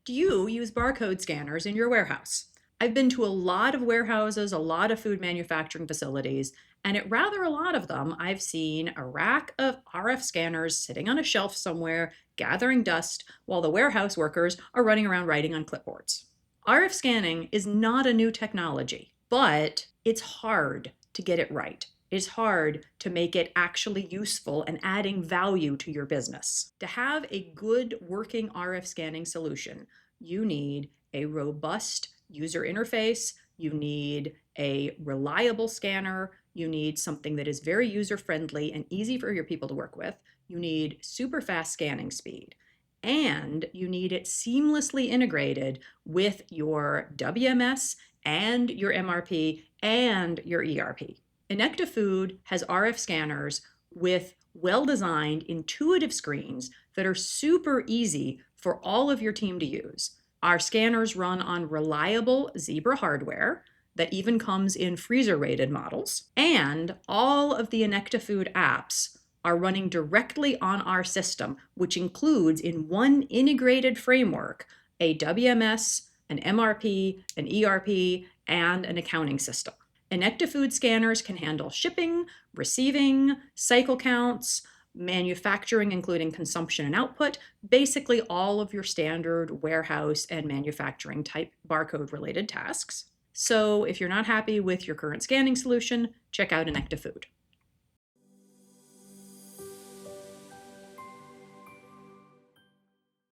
Do you use barcode scanners in your warehouse? I've been to a lot of warehouses, a lot of food manufacturing facilities, and at rather a lot of them, I've seen a rack of RF scanners sitting on a shelf somewhere, gathering dust, while the warehouse workers are running around writing on clipboards. RF scanning is not a new technology, but it's hard to get it right. It's hard to make it actually useful and adding value to your business. To have a good working RF scanning solution, you need a robust user interface, you need a reliable scanner, you need something that is very user friendly and easy for your people to work with, you need super fast scanning speed, and you need it seamlessly integrated with your WMS and your MRP and your ERP. Inecta Food has RF scanners with well-designed, intuitive screens that are super easy for all of your team to use. Our scanners run on reliable Zebra hardware that even comes in freezer-rated models, and all of the Inecta Food apps are running directly on our system, which includes in one integrated framework a WMS, an MRP, an ERP, and an accounting system. Inecta Food scanners can handle shipping, receiving, cycle counts, manufacturing, including consumption and output, basically all of your standard warehouse and manufacturing type barcode related tasks. So if you're not happy with your current scanning solution, check out Inecta Food.